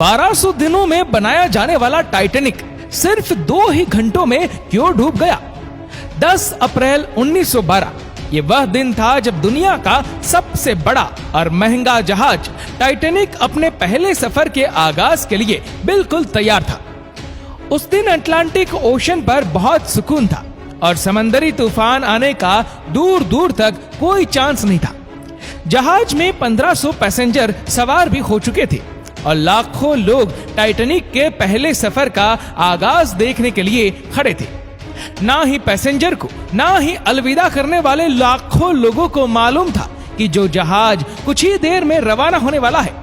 1200 दिनों में बनाया जाने वाला टाइटैनिक सिर्फ 2 ही घंटों में क्यों डूब गया? 10 अप्रैल 1912 ये वह दिन था जब दुनिया का सबसे बड़ा और महंगा जहाज टाइटैनिक अपने पहले सफर के आगाज के लिए बिल्कुल तैयार था। उस दिन अटलांटिक ओशन पर बहुत सुकून था और समंदरी तूफान आने का दूर दूर तक कोई चांस नहीं था। जहाज में 1500 पैसेंजर सवार भी हो चुके थे और लाखों लोग टाइटैनिक के पहले सफर का आगाज देखने के लिए खड़े थे। ना ही पैसेंजर को ना ही अलविदा करने वाले लाखों लोगों को मालूम था कि जो जहाज कुछ ही देर में रवाना होने वाला है,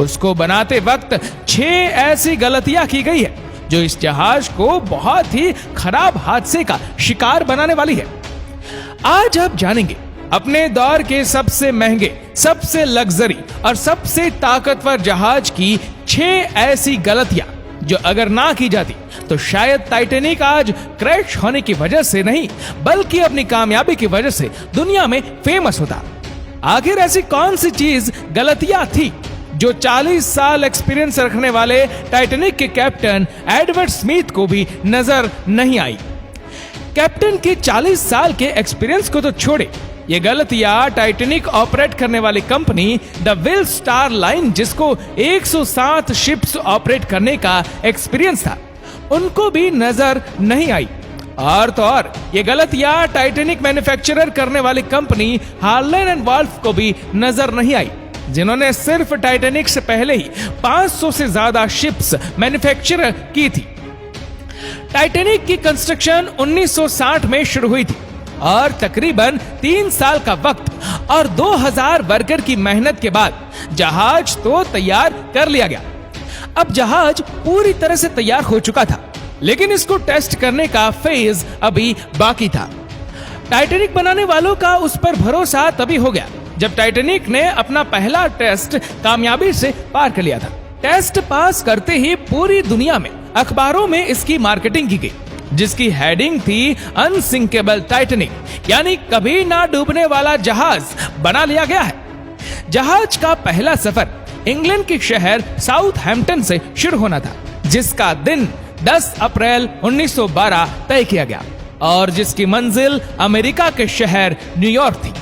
उसको बनाते वक्त 6 ऐसी गलतियां की गई है जो इस जहाज को बहुत ही खराब हादसे का शिकार बनाने वाली है। आज आप जानेंगे अपने दौर के सबसे महंगे, सबसे लग्जरी और सबसे ताकतवर जहाज की 6 ऐसी गलतियां जो अगर ना की जाती तो शायद टाइटैनिक आज क्रैश होने की वजह से नहीं बल्कि अपनी कामयाबी की वजह से दुनिया में फेमस होता। आखिर ऐसी कौन सी चीज, गलतियां थी जो 40 साल एक्सपीरियंस रखने वाले टाइटैनिक के कैप्टन एडवर्ड स्मिथ को भी नजर नहीं आई? कैप्टन के 40 साल के एक्सपीरियंस को तो छोड़े, ये गलतियां टाइटैनिक ऑपरेट करने वाली company the will star line, जिसको 107 शिप्स ऑपरेट करने का एक्सपीरियंस था, उनको भी नजर नहीं आई। और तो और ये गलतियां टाइटैनिक मैन्युफैक्चरर करने वाली कंपनी हार्लेन एंड वॉल्फ को भी नजर नहीं आई, जिन्होंने सिर्फ टाइटैनिक से पहले ही 500 से ज्यादा शिप्स मैन्युफैक्चर की थी। टाइटैनिक की कंस्ट्रक्शन 1960 में शुरू हुई थी और तकरीबन 3 साल का वक्त और 2000 वर्कर की मेहनत के बाद जहाज तो तैयार कर लिया गया। अब जहाज पूरी तरह से तैयार हो चुका था, लेकिन इसको टेस्ट करने का फेज अभी बाकी था। टाइटैनिक बनाने वालों का उस पर भरोसा तभी हो गया जब टाइटैनिक ने अपना पहला टेस्ट कामयाबी से पार कर लिया था। टेस्ट पास करते ही पूरी दुनिया में अखबारों में इसकी मार्केटिंग की गई, जिसकी हेडिंग थी अनसिंकेबल टाइटैनिक, यानी कभी ना डूबने वाला जहाज बना लिया गया है। जहाज का पहला सफर इंग्लैंड के शहर साउथहैम्पटन से शुरू होना था, जिसका दिन 10 अप्रैल 1912 तय किया गया और जिसकी मंजिल अमेरिका के शहर न्यूयॉर्क थी।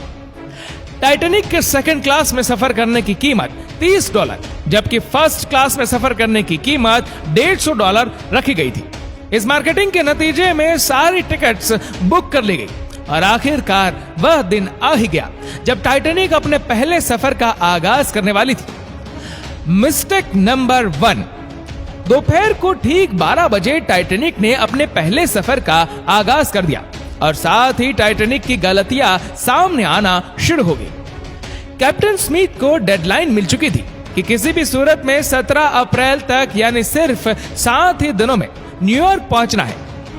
टाइटैनिक के सेकंड क्लास में सफर करने की कीमत $30, जबकि फर्स्ट क्लास में सफर करने की कीमत $150 रखी गई थी। इस मार्केटिंग के नतीजे में सारी टिकट्स बुक कर ली गई और आखिरकार वह दिन आ ही गया जब टाइटैनिक अपने पहले सफर का आगाज करने वाली थी। Mistake number 1। दोपहर को ठीक 12 बजे टाइटैनिक ने अपने पहले सफर का आगाज कर दिया और साथ ही टाइटैनिक की गलतियां सामने आना शुरू हो गई। कैप्टन स्मिथ को डेडलाइन मिल चुकी थी कि किसी भी सूरत में 17 अप्रैल तक यानी सिर्फ 7 ही दिनों में न्यूयॉर्क पहुंचना है।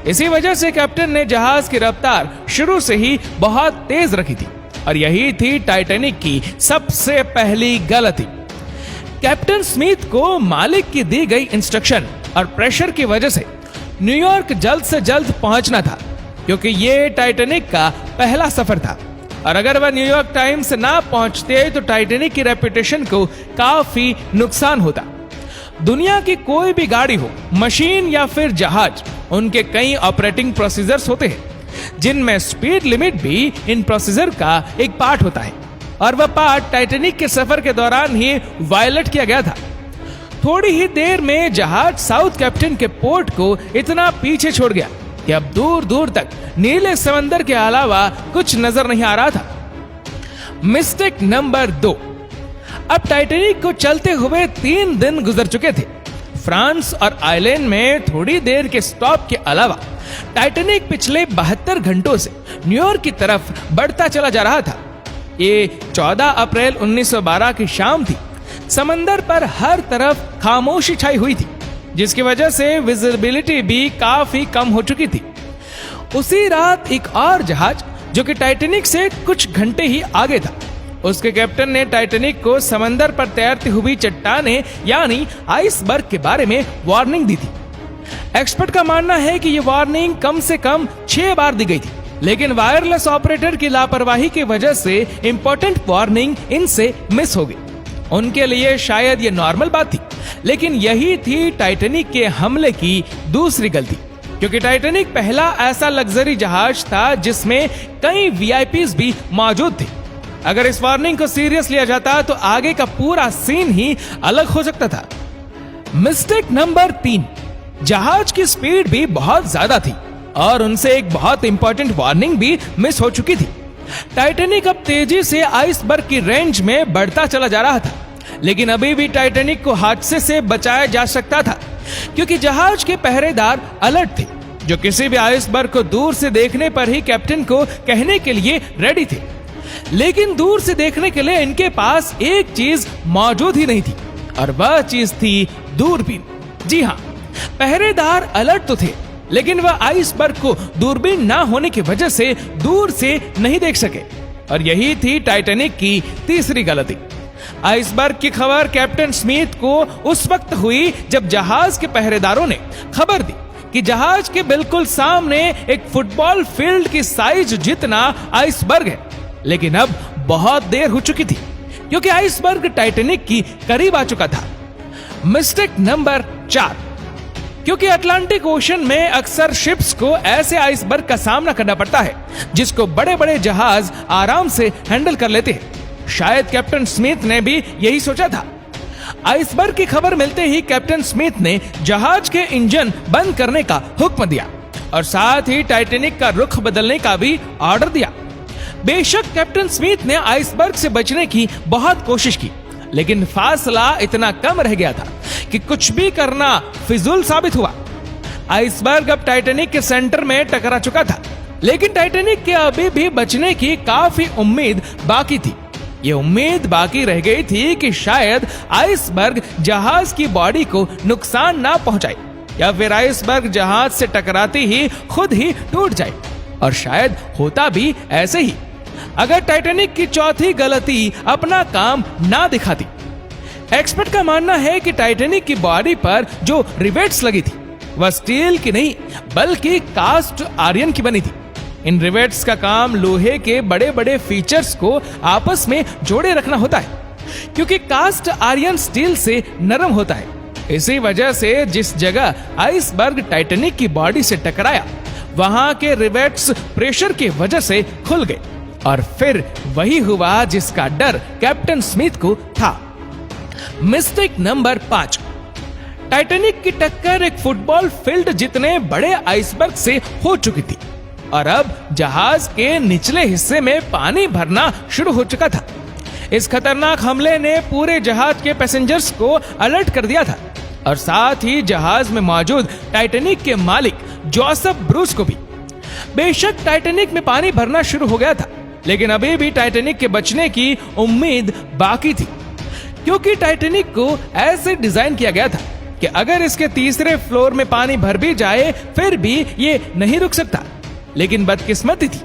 इसी वजह से कैप्टन ने जहाज की रफ्तार शुरू से ही बहुत तेज रखी थी और यही थी टाइटैनिक की सबसे पहली गलती। कैप्टन स्मिथ को मालिक की दी गई इंस्ट्रक्शन और प्रेशर की वजह से न्यूयॉर्क जल्द से जल्द पहुंचना था, क्योंकि ये टाइटैनिक का पहला सफर था और अगर वह न्यूयॉर्क टाइम से ना पहुंचते तो टाइटैनिक की रेपुटेशन को काफी नुकसान होता। दुनिया की कोई भी गाड़ी हो, मशीन या फिर जहाज, उनके कई ऑपरेटिंग प्रोसीजर्स होते हैं जिनमें स्पीड लिमिट भी इन प्रोसीजर का एक पार्ट होता है और वह पार्ट टाइटैनिक के सफर के दौरान ही वायलेट किया गया था। थोड़ी ही देर में जहाज साउथहैम्पटन के पोर्ट को इतना पीछे छोड़ गया कि अब दूर दूर तक नीले समंदर के अलावा कुछ नजर नहीं आ रहा था। Mistake number 2। अब टाइटैनिक को चलते हुए 3 दिन गुजर चुके थे। फ्रांस और आयरलैंड में थोड़ी देर के स्टॉप के अलावा टाइटैनिक पिछले 72 घंटों से न्यूयॉर्क की तरफ बढ़ता चला जा रहा था। ये 14 अप्रैल 1912 की शाम थी। समंदर पर हर तरफ खामोशी छाई हुई थी, जिसकी वजह से विजिबिलिटी भी काफी कम हो चुकी थी। उसी रात एक और जहाज जो कि टाइटैनिक से कुछ घंटे ही आगे था, उसके कैप्टन ने टाइटैनिक को समंदर पर तैरती हुई चट्टाने यानी आइसबर्ग के बारे में वार्निंग दी थी। एक्सपर्ट का मानना है कि यह वार्निंग कम से कम 6 बार दी गई थी, लेकिन वायरलेस ऑपरेटर की लापरवाही की वजह से इंपॉर्टेंट वार्निंग इनसे मिस हो गई। उनके लिए शायद ये नॉर्मल बात थी, लेकिन यही थी टाइटैनिक के हमले की दूसरी गलती, क्योंकि टाइटैनिक पहला ऐसा लग्जरी जहाज था जिसमें कई वीआईपीज भी मौजूद थे। अगर इस वार्निंग को सीरियस लिया जाता तो आगे का पूरा सीन ही अलग हो सकता था। मिस्टेक नंबर 3, जहाज की स्पीड भी बहुत ज्यादा थी और उनसे एक बहुत इंपॉर्टेंट वार्निंग भी मिस हो चुकी थी। टाइटैनिक अब तेजी से आइसबर्ग की रेंज में बढ़ता चला जा रहा था, लेकिन अभी भी टाइटैनिक को हादसे से बचाया जा सकता था, क्योंकि जहाज के पहरेदार अलर्ट थे, जो किसी भी आइसबर्ग को दूर से देखने पर ही कैप्टन को कहने के लिए रेडी थे। लेकिन दूर से देखने के लिए इनके पास एक चीज मौजूद ही नहीं थी, और वह चीज थी दूरबीन। जी हाँ, पहरेदार अलर्ट तो थे, लेकिन वह आइसबर्ग को दूरबीन ना होने की वजह से दूर से नहीं देख सके, और यही थी टाइटैनिक की तीसरी गलती। आइसबर्ग की खबर कैप्टन स्मिथ को उस वक्त हुई जब जहाज के पहरेदारों ने खबर दी कि जहाज के बिल्कुल सामने एक फुटबॉल फील्ड की साइज जितना आइसबर्ग है। लेकिन अब बहुत देर हो चुकी थी, क्योंकि आइसबर्ग टाइटैनिक की करीब आ चुका था। मिस्टेक नंबर 4, क्योंकि अटलांटिक ओशन में अक्सर शिप्स को ऐसे आइसबर्ग का सामना करना पड़ता है जिसको बड़े बड़े जहाज आराम से हैंडल कर लेते हैं। शायद कैप्टन स्मिथ ने भी यही सोचा था। आइसबर्ग की खबर मिलते ही कैप्टन स्मिथ ने जहाज के इंजन बंद करने का हुक्म दिया और साथ ही टाइटैनिक का रुख बदलने का भी ऑर्डर दिया। बेशक कैप्टन स्मिथ ने आइसबर्ग से बचने की बहुत कोशिश की, लेकिन फासला इतना कम रह गया था कि कुछ भी करना फिजूल साबित हुआ। आइसबर्ग अब टाइटैनिक के सेंटर में टकरा चुका था, लेकिन टाइटैनिक के अभी भी बचने की काफी उम्मीद बाकी थी। ये उम्मीद बाकी रह गई थी कि शायद आइसबर्ग जहाज की बॉडी को नुकसान ना पहुंचाए, या फिर आइसबर्ग जहाज से टकराते ही खुद ही टूट जाए, और शायद होता भी ऐसे ही अगर टाइटैनिक की चौथी गलती अपना काम ना दिखाती। एक्सपर्ट का मानना है कि टाइटैनिक की बॉडी पर जो रिवेट्स लगी थी वह स्टील की नहीं बल्कि कास्ट आयरन की बनी थी। इन रिवेट्स का काम लोहे के बड़े बड़े फीचर्स को आपस में जोड़े रखना होता है, क्योंकि कास्ट आयरन स्टील से नरम होता है। इसी वजह से जिस जगह आइसबर्ग टाइटैनिक की बॉडी से टकराया वहां के रिवेट्स प्रेशर की वजह से खुल गए, और फिर वही हुआ जिसका डर कैप्टन स्मिथ को था। मिस्टेक नंबर 5, टाइटैनिक की टक्कर एक फुटबॉल फील्ड जितने बड़े आइसबर्ग से हो चुकी थी, और अब जहाज के निचले हिस्से में पानी भरना शुरू हो चुका था। इस खतरनाक हमले ने पूरे जहाज के पैसेंजर्स को अलर्ट कर दिया था, और साथ ही जहाज में मौजूद टाइटैनिक के मालिक जोसेफ ब्रूस को भी। बेशक टाइटैनिक में पानी भरना शुरू हो गया था, लेकिन अभी भी टाइटैनिक के बचने की उम्मीद बाकी थी, क्योंकि टाइटैनिक को ऐसे डिजाइन किया गया था कि अगर इसके तीसरे फ्लोर में पानी भर भी जाए फिर भी ये नहीं रुक सकता। लेकिन बदकिस्मती थी,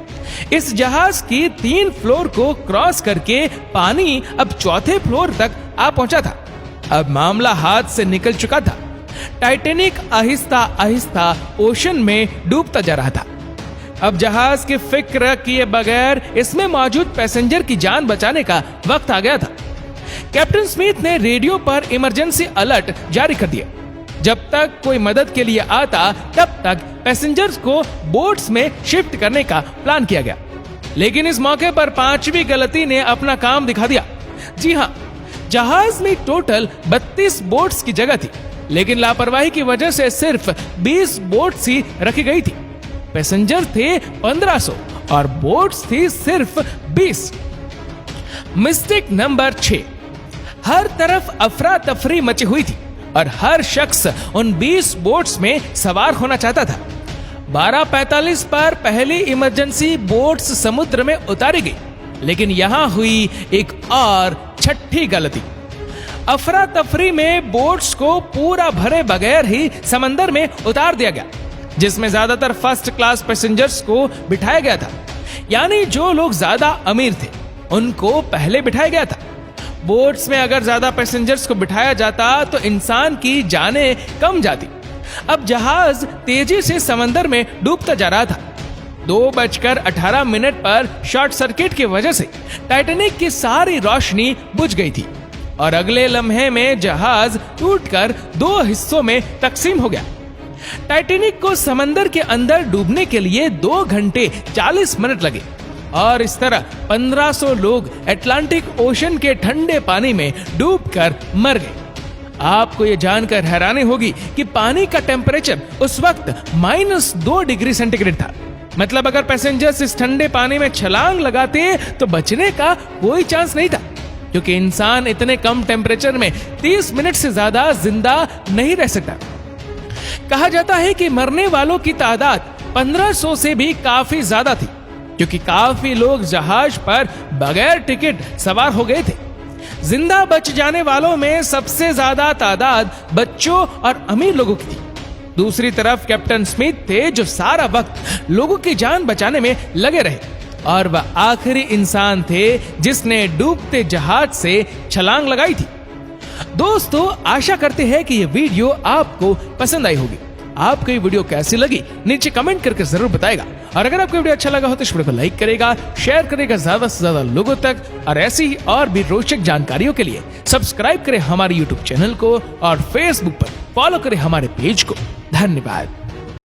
इस जहाज की 3 फ्लोर को क्रॉस करके पानी अब चौथे फ्लोर तक आ पहुंचा था। अब मामला हाथ से निकल चुका था। टाइटैनिक आहिस्ता आहिस्ता ओशन में डूबता जा रहा था। अब जहाज की फिक्र किए बगैर इसमें मौजूद पैसेंजर की जान बचाने का वक्त आ गया था। कैप्टन स्मिथ ने रेडियो पर इमरजेंसी अलर्ट जारी कर दिया। जब तक कोई मदद के लिए आता तब तक पैसेंजर्स को बोट्स में शिफ्ट करने का प्लान किया गया। लेकिन इस मौके पर 5वीं गलती ने अपना काम दिखा दिया। जी हाँ, जहाज में टोटल 32 बोट्स की जगह थी, लेकिन लापरवाही की वजह से सिर्फ 20 बोट्स ही रखी गई थी। पैसेंजर थे 1500 और बोट्स थी सिर्फ 20। मिस्टेक नंबर 6, हर तरफ अफरा तफरी मची हुई थी और हर शख्स उन 20 बोट्स में सवार होना चाहता था। 12:45 पर पहली इमरजेंसी बोट्स समुद्र में उतारी गई, लेकिन यहां हुई एक और छठी गलती। अफरा तफरी में बोट्स को पूरा भरे बगैर ही समंदर में उतार दिया गया, जिसमें ज्यादातर फर्स्ट क्लास पैसेंजर्स को बिठाया गया था। यानी जो लोग ज्यादा अमीर थे उनको पहले बिठाया गया था। बोट्स में अगर ज्यादा पैसेंजर्स को बिठाया जाता तो इंसान की जानें कम जाती। अब जहाज तेजी से समंदर में डूबता जा रहा था। 2:18 पर शॉर्ट सर्किट की वजह से टाइटैनिक की सारी रोशनी बुझ गई थी और अगले लम्हे में जहाज टूटकर 2 हिस्सों में तकसीम हो गया। टाइटैनिक को समंदर के अंदर डूबने के लिए 2 घंटे 40 मिनट लगे और इस तरह 1500 लोग अटलांटिक ओशन के ठंडे पानी में डूबकर मर गए। आपको यह जानकर हैरानी होगी कि पानी का टेम्परेचर उस वक्त -2 डिग्री सेंटीग्रेड था। मतलब अगर पैसेंजर्स इस ठंडे पानी में छलांग लगाते तो बचने का कोई चांस नहीं था, क्योंकि इंसान इतने कम टेम्परेचर में 30 मिनट से ज्यादा जिंदा नहीं रह सकता। कहा जाता है कि मरने वालों की तादाद 1500 से भी काफी ज्यादा थी, क्योंकि काफी लोग जहाज पर बगैर टिकट सवार हो गए थे। जिंदा बच जाने वालों में सबसे ज्यादा तादाद बच्चों और अमीर लोगों की थी। दूसरी तरफ कैप्टन स्मिथ थे जो सारा वक्त लोगों की जान बचाने में लगे रहे और वह आखिरी इंसान थे जिसने डूबते जहाज से छलांग लगाई थी। दोस्तों, आशा करते हैं कि यह वीडियो आपको पसंद आई होगी। आपको ये वीडियो कैसी लगी नीचे कमेंट करके जरूर बताएगा और अगर आपको वीडियो अच्छा लगा हो तो इस वीडियो को लाइक करेगा, शेयर करेगा ज्यादा से ज्यादा लोगों तक और ऐसी ही और भी रोचक जानकारियों के लिए सब्सक्राइब करें हमारे YouTube चैनल को और Facebook पर फॉलो करें हमारे पेज को। धन्यवाद।